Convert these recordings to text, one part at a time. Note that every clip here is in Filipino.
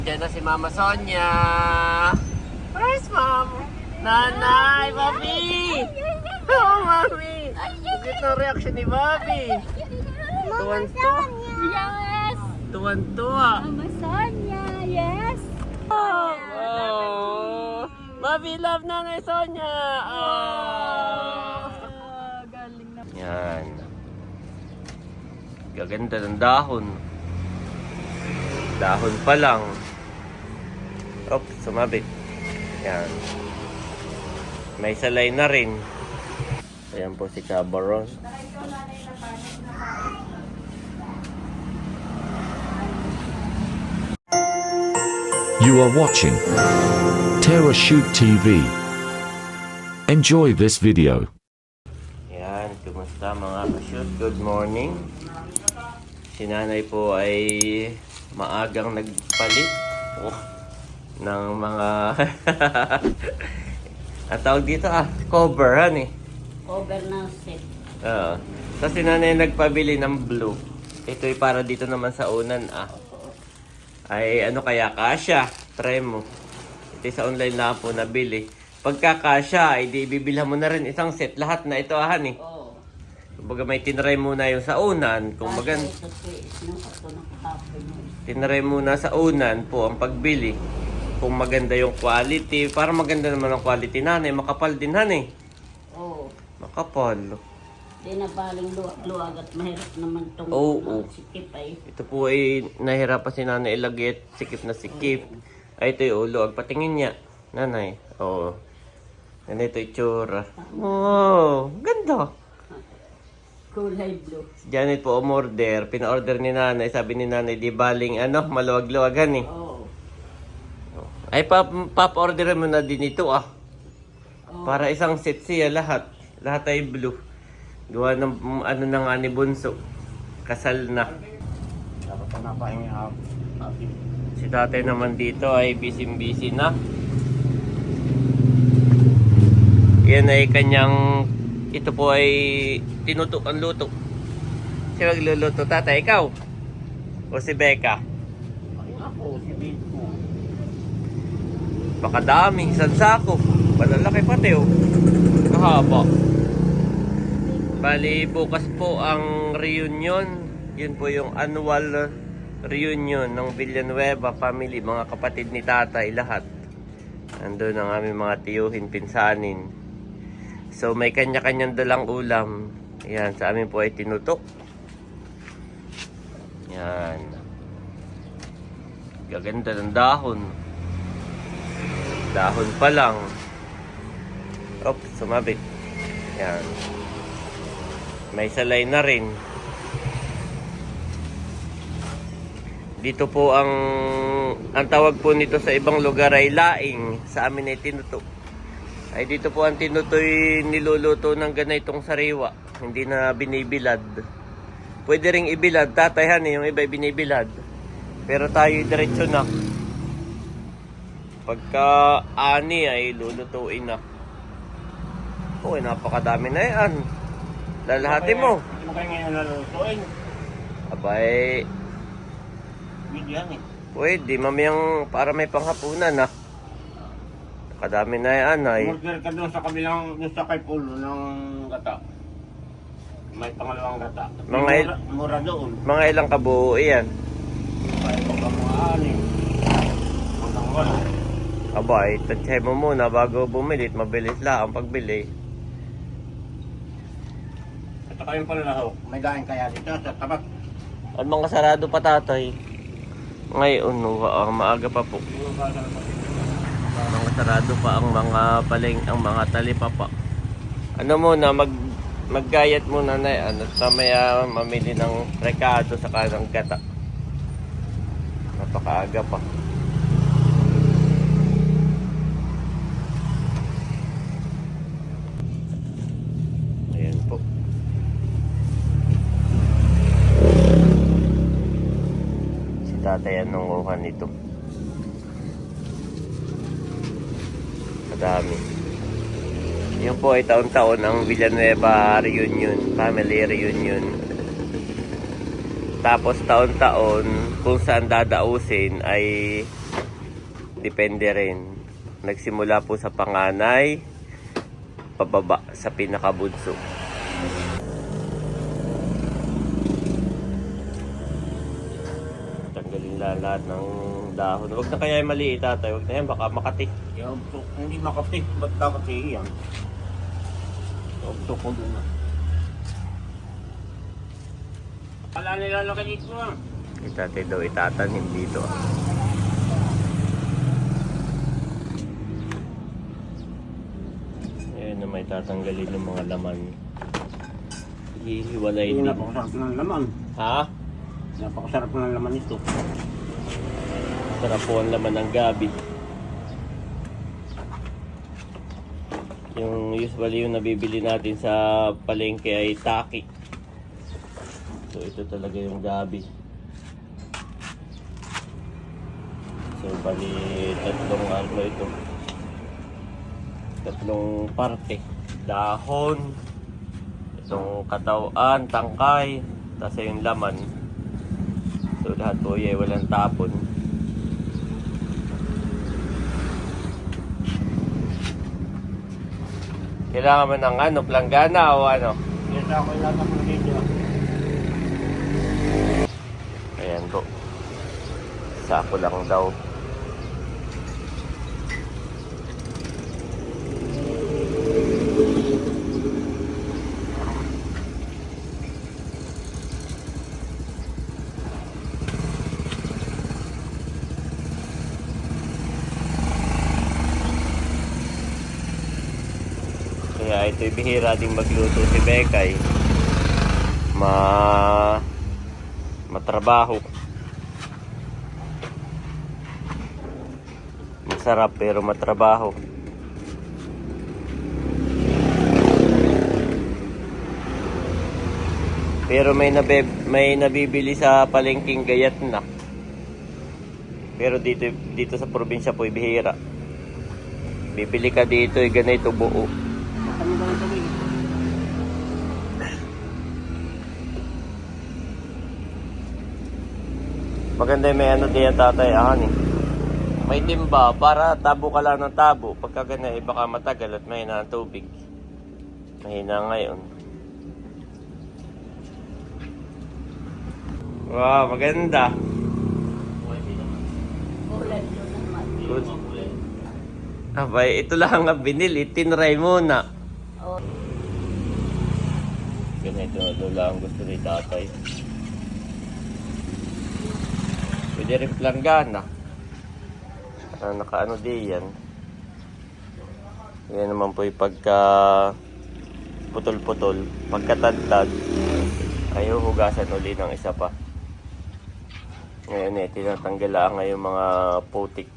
Diyan na si Mama Sonia. Where's Mom? Nanay, Bobby! Oh, Mami! Bakit na reaction ni Bobby? Tuwan-tuwa. Yes! Tuwan-tuwa. Mama Sonia, yes! Oh! Bobby, love Nanay Sonia! Oh! Galing na. Yan. Gaganda ng dahon. Dahon pa lang. Oops, sumabit. Yan. May salay na rin. Ayan po si Cabaron. You are watching Terra Shoot TV. Enjoy this video. Yan, kumusta mga ka-shoot? Good morning. Si nanay po ay maagang nagpalit ng mga at tawag dito cover Over na set. Oo. So si nanay nagpabili ng blue. Ito ay para dito naman sa unan ay ano kaya kasya? Try mo. Ito sa online lang po nabili. Pagka kasya ay di bibilhan mo na rin isang set lahat na ito Oo. Kumbaga may tinry muna yung sa unan kung maganda. Tinry muna sa unan po ang pagbili. Kung maganda yung quality, para maganda naman ang quality nanay, makapal din Oo. Makapal. Di na baling luwag at mahirap naman itong sikip ay. Ito po ay nahirapan si nanay ilagay at sikip na sikip. Ay ito yung luwag, patingin niya. Nanay, oo. Ganito itsura. Oh, ganda. Kulay blue. Janet po umorder, pina-order ni nanay, sabi ni nanay di baling maluwag-luwagan Oo. Ay papa-order mo na din ito Para isang set siya lahat. Lahat ay blue. Gawa ng na nga ni Bunso. Kasal na. Dapat na napahinga. Si tatay naman dito ay busy na. Yan ay kanyang, ito po ay ang luto. Sino magluluto? Tatay, ikaw? O si Becca? Ako, si Biko. Baka dami, isang sako. Malalaki pati Kahaba. Bali, bukas po ang reunion. Yun po yung annual reunion ng Villanueva family. Mga kapatid ni tatay, lahat. Nandun ang aming mga tiyuhin, pinsanin. So, may kanya-kanyang dalang ulam. Yan, sa amin po ay tinutok. Yan. Gaganda ng dahon. Dahon pa lang. Oops, sumabit. Yan. May salay na rin. Dito po ang tawag po nito sa ibang lugar ay laing. Sa amin ay tinuto. Ay dito po ang tinutoy niluluto ng ganitong sariwa. Hindi na binibilad. Pwede ring ibilad. Tatayhan yung iba binibilad. Pero tayo diretso na. Pagka ani ay lulutuin na. Napakadami na yan. Lalahati mo. Ano kayo ngayon nalutuin? Abay, Video yan pwede. Mamayang para may panghapunan Kadami na yan Order ka doon sa kabilang, doon sa kay Pulo ng gata. May pangalawang gata. Mura doon. Mga ilang kabuo yan. Ay, baka mga anin. Hanggang wala. Abay, tansyahin mo muna bago bumili. Mabilis lang ang pagbili. Ito kayong panlahok. May daan kaya dito sa tabak. At mga sarado pa tatay. Ngayon, maaga pa po. Mga sarado pa ang mga ang mga talipapa. Ano muna, maggayat muna na mamaya mamili ng rekado sa kanang gata. Napakaaga pa. Ayan po. Si tatay anong kuha nito. Kadami. Yun po ay taon-taon ang Villanueva reunion, family reunion. Tapos taon-taon kung saan dadausin ay Depende rin. Nagsimula po sa panganay, pababa sa pinakabunso. Tanggalin lahat ng dahon. Huwag na kaya yung maliit, tatay. Huwag na yan, baka makati. Yung hindi makapit, ba't dapat iyan? Ito ko doon na. Wala nilalaki dito ah. Itatay daw itatanim dito. Ayan na may tatanggalin yung mga laman. Hihiwalay Hindi din. napakasarap ng laman. Ha? Napakasarap ng laman ito. Sarap po ang laman ng gabi. Yung usually yung nabibili natin sa palengke ay taki. So ito talaga yung gabi. So bali tatlong ano ito. Tatlong parte. Dahon, itong katawan, tangkay, tapos yung laman. So lahat po ay walang tapon. Kailangan mo ng ano, planggana o ano? Yes, ako ilatag mo dito. Ayan po. Sako lang daw. Kaya ito'y bihira ding magluto si Bekay. Matrabaho. Masarap pero matrabaho. Pero may nabibili sa palengking gayat na. Pero dito sa probinsya po bihira. Bibili ka dito ganito buo. Kami ba ito eh? Maganda yung may ano diyan tatay eh. May timba para tabo ka lang ng tabo. Pagka ganyan baka matagal at mahina ang tubig. Mahina ngayon. Wow, maganda. Kulay doon naman. Good. Abay, ito lang ang binili. Tinry muna. Oh, Ganito lang gusto ni tatay. Pwede rin planggana. Nakaano di yan. Yan naman po yung pagka putol-putol. Pagkatadtad. Ayaw hugasan uli ng isa pa. Ngayon tinatanggal lang ngayon mga putik.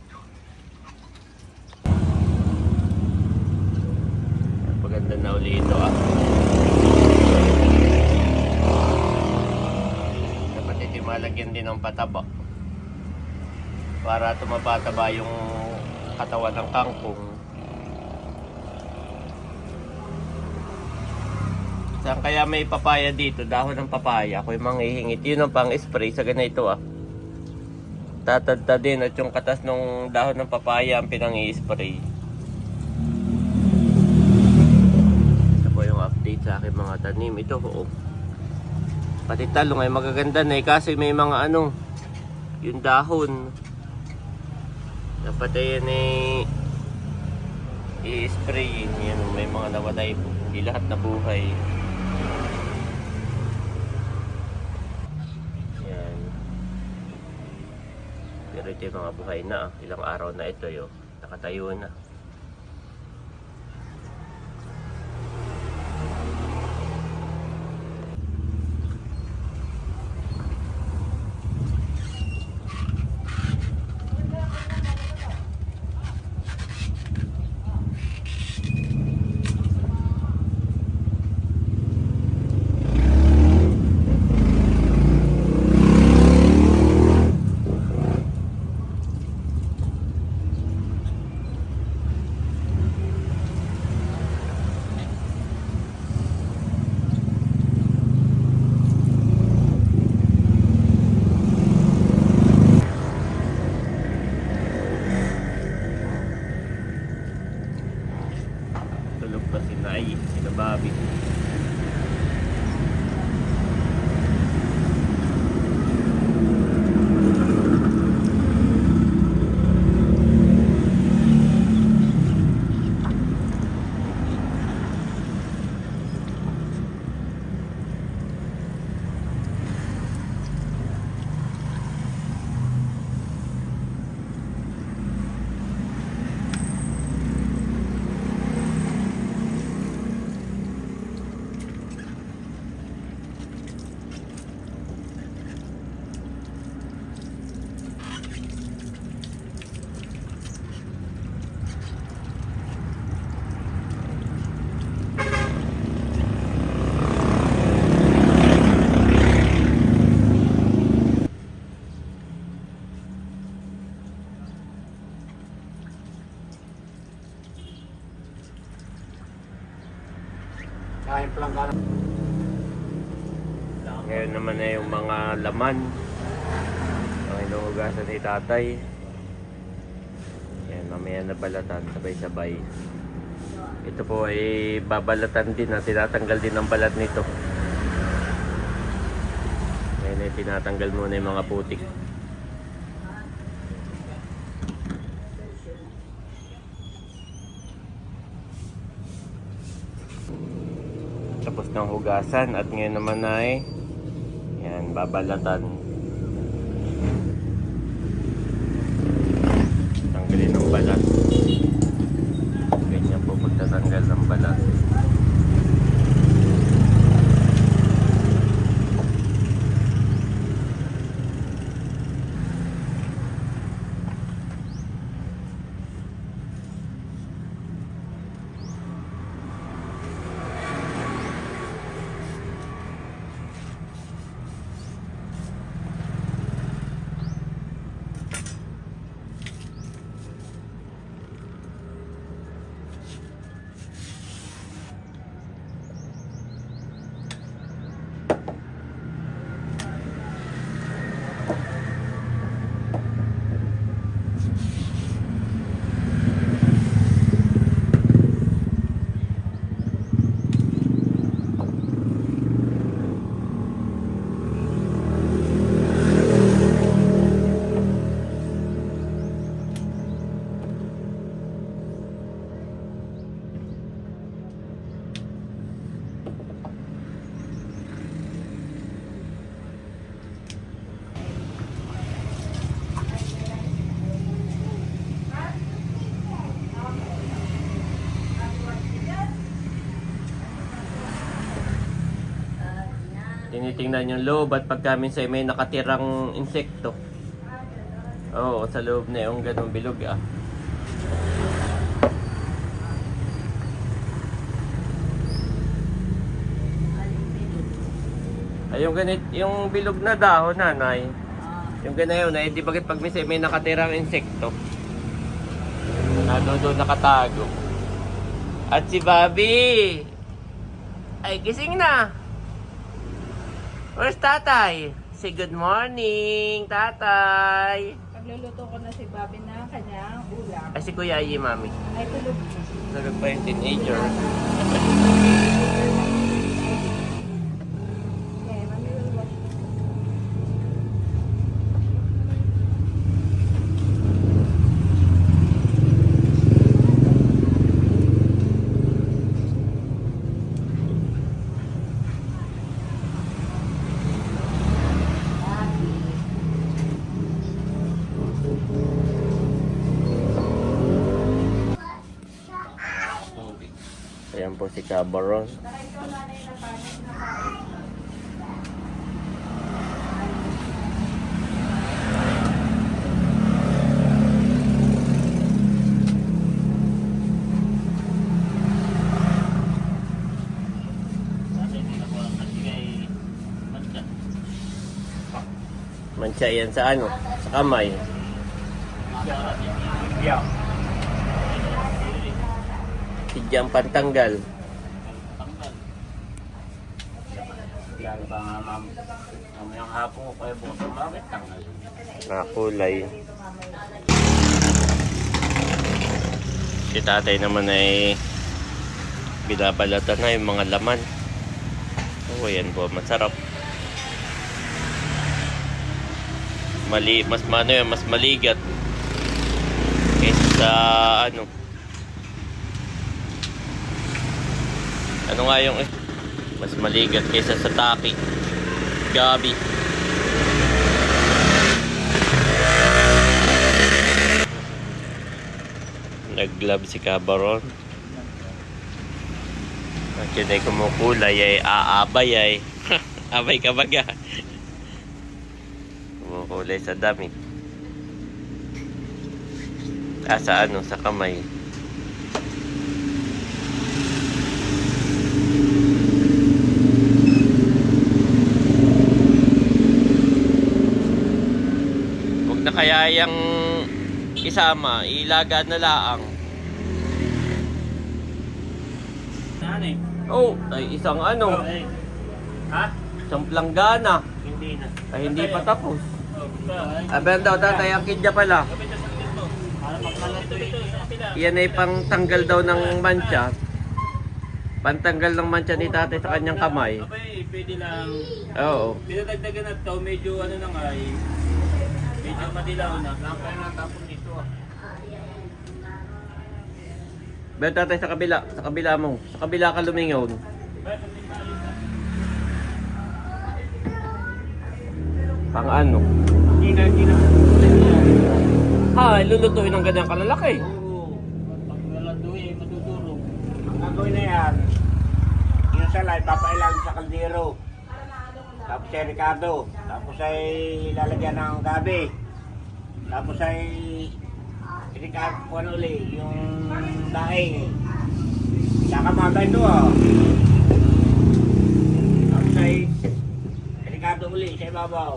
Maganda na uli ito Dapat ito malagyan din ng pataba. Para tumabataba yung katawan ng kangkong. Saan kaya may papaya dito? Dahon ng papaya. Ako'y manghihingit. Yun ang pang-spray sa ganito Tatadta din at yung katas ng dahon ng papaya ang pinang-i-spray. Ito po yung update sa aking mga tanim. Ito pati talong ay magaganda na kasi may mga yung dahon. Dapat yan i-spray yan. May mga nawalay po. Hindi lahat na buhay. Yan. Pero ito yung mga buhay na. Ilang araw na ito nakatayo na. Bobby. Kahit lang ka na. Ngayon naman na yung mga laman ang inuhugasan ni tatay. Yan, mamaya na balatan, sabay-sabay. Ito po ay babalatan din na tinatanggal din ang balat nito. Ngayon ay tinatanggal muna yung mga putik. Tapos ng hugasan at ngayon naman ay yan, babalatan. Tanggalin ng balat. Ganyan po pagtatanggal ng balat. Tinitingnan yung loob at pagka minsan may nakatirang insekto. Oo, sa loob na yung ganong bilog ah. Ay, yung ganit, yung bilog na dahon, nanay. Yung ganayon na, di bakit pag minsan may nakatirang insekto. Doon nakatago. At si Bobby ay gising na. Where's tatay? Say good morning, tatay. Pagluluto ko na si Bobby na kanyang ulam. Ay, si Kuya Ayi, mami. Ay, tulog na. Tulog pa yung teenager. Okay, manluluwas. Ayan po si Cabaron. Mancha yan sa ano? Sa kamay. Yeah. Tidyang pantanggal. Yan pa nga ma'am. Mamayang hapon ko kayo bukas ng bakit tanggal. Nakakulay. Si tatay naman ay Binabalatan na yung mga laman. Oh, yan po, masarap. Mas maligat kaysa sa ano nga yung mas maligat kaysa sa taki, gabi. Nag-glove si Cabaron. At yun ay kumukulay ay aabay ay abay ka baga. Kumukulay sa damit. Sa sa kamay. Huwag na kaya yung isama, ilaga na laang. Saan eh? Oh, ay isang Ha? isang planggana. Hindi na. Ay hindi pa tapos. Ay, Aben daw tatay, ang kidya pala. para magkalatoy ito sa kapila. Yan ay pangtanggal daw ng mancha. Pantanggal ng mancha ni tatay sa kanyang kamay. Abay, pwede lang. Oo. Pinadagdagan na ito, medyo na nga eh. Medyo madilaw na. Kaya natapon dito ah. Ben tatay sa kabila mo. Sa kabila ka lumingon. Pang ano? Hindi na. Lulutuin ng ganyang kalalaki. Oo. Pag nalatoy, matutulog. Ang gagawin na yan, yung salay, papailan sa kaldero. Tapos ay Ricardo. Tapos ay lalagyan ng gabi. Tapos ay Ricardo, kung uli, yung daing. Kakamagay ito ah. Tapos ay Ricardo uli sa ibabaw.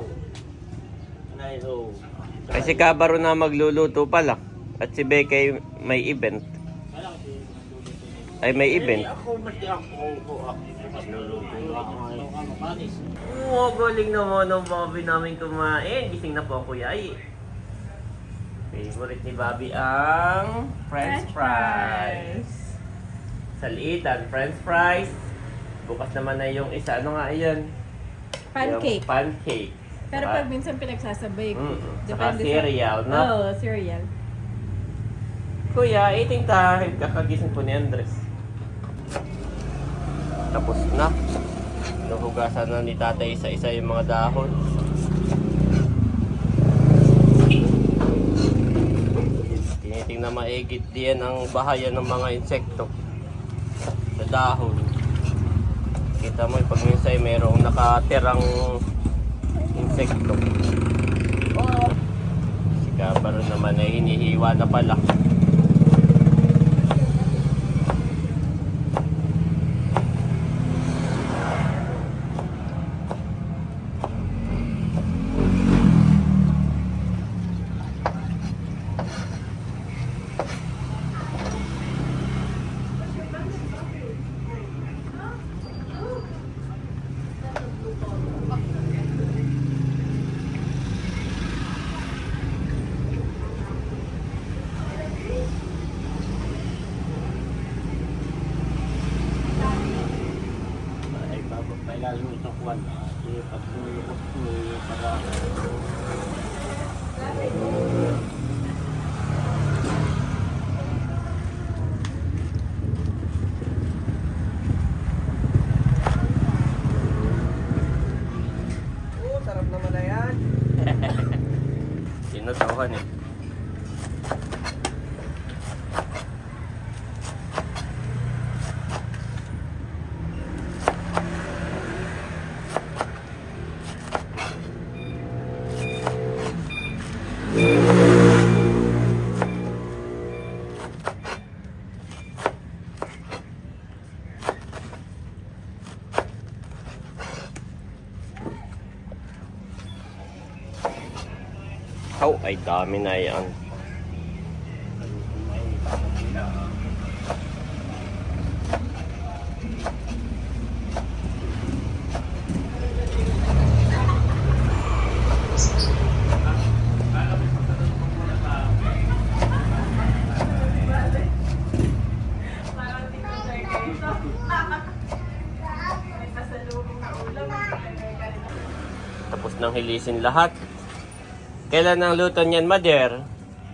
Ay, so. Ay si Cabaron na magluluto pala. At si Bekay may event. Ay may event. Ako, magluluto ako. Oo, galing naman ang Bobby namin kumain. Gising na po ako, Kuya. Favorite ni Bobby ang French fries. Salitan, French fries. Bukas naman na yung isa. Ano nga yan? Pancake. Yung pancake. Pero pag minsan pinagsasabay ko. Saka cereal, no? Oo, cereal. Kuya, eating time. Kakagising po ni Andres. Tapos na. Nahugasan na ni tatay isa-isa yung mga dahon. Tinitingnan maigit diyan ang bahayan ng mga insekto sa dahon. Kita mo pag minsan mayroong nakatirang insekto. Si Cabaron naman ay hinihiwa na pala. May lalo sa kwan. Kasi pag tumulukot ko, para... Sarap naman na yan. Sinutuhan eh. Oh, ay dami na yan. nang hilisin lahat. Kailan ang luto niyan, Mother?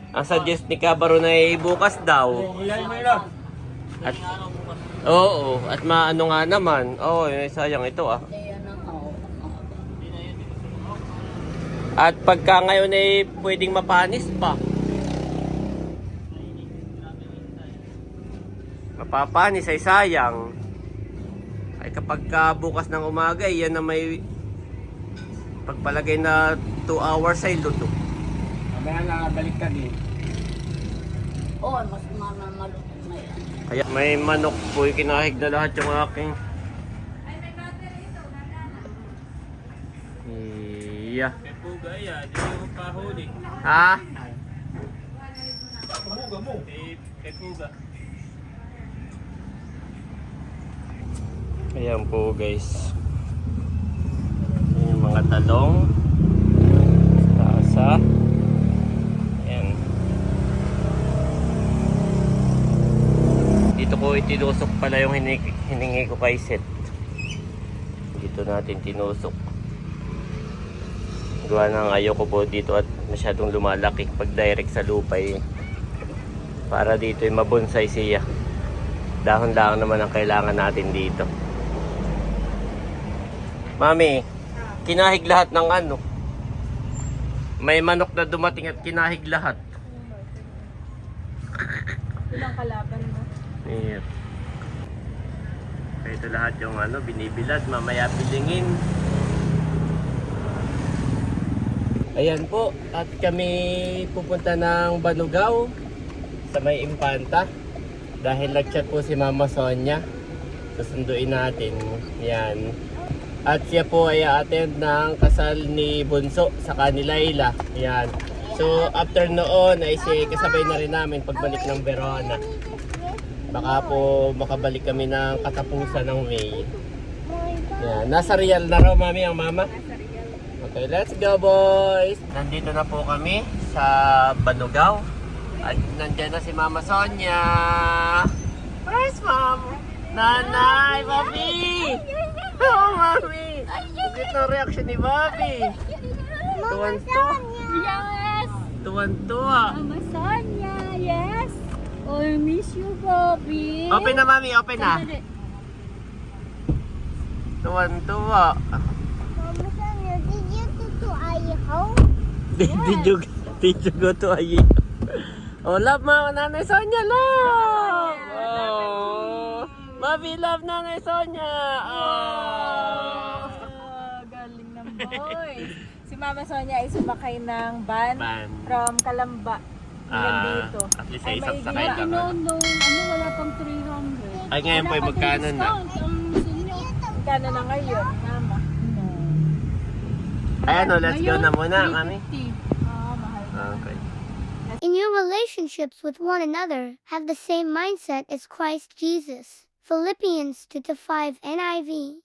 Ang suggest ni Kabaro na bukas daw. Ilan mo ilan? At, oo, at maano nga naman. Oo, sayang ito ah. Kaya na ako. At pagka ngayon ay pwedeng mapanis pa. Mapapanis ay sayang. Ay kapag bukas ng umaga, yan na may pagpalagay na 2 hours ay luto. Mamaya na, balik ka din. Oo, mas malutong na yan. Kaya may manok po, kinahig na lahat yung aking. Iya. Ha? Ayan po guys. Ayan yung mga talong. Tasa. Ayan. Dito ko itinusok pala yung hiningi ko kay Seth. Dito natin tinusok. Gawa ng ayoko po dito at masyadong lumalaki pag direct sa lupa eh. Para dito ay mabonsay siya. Dahon lang naman ang kailangan natin dito. Mami, kinahig lahat ng ano. May manok na dumating at kinahig lahat. Ilang kalaban mo? Ayan. Ito lahat yung binibilad, mamaya pilingin. Ayan po, at kami pupunta ng Banugaw sa may Impanta. Dahil nag-chat po si Mama Sonia. Susunduin natin. Yan. At siya po ay attend ng kasal ni Bunso sa kanila Ila. Yan. So after noon ay kasabay na rin namin pagbalik ng Verona. Baka po makabalik kami ng katapusan ng May. Yan. Nasa Real na raw mami ang mama. Okay, let's go boys! Nandito na po kami sa Banugaw. At nandyan na si Mama Sonia. Where's Mom? Nanay! Bobby! Oh, Mami! Bakit ang reaction ni Bobby? Tuwan-tuwa. Yes! Tuwan-tuwa. Mama Sonia, yes! Oh, I miss you, Bobby. Open na, Mami. Open na. Tuwan-tuwa. Mama Sonia, did you go to Idaho? Did you go to Ayi? Oh, love Mama Nanay Sonia, love! Oh, Bobby, love Nanay Sonia! Oh! Galing ng boys. Si Mama Sonia ay sumakay ng van, Van. from Calamba. Hanggang dito. At least Ay, ay isang may sakay ginawa. lang. No, wala pang 300. Ay, ngayon po ay magkano na? Kano na ngayon, Mama? Ay, let's go na muna, Mami. Mahal. Okay. In your relationships with one another, have the same mindset as Christ Jesus. Philippians 2:5 NIV.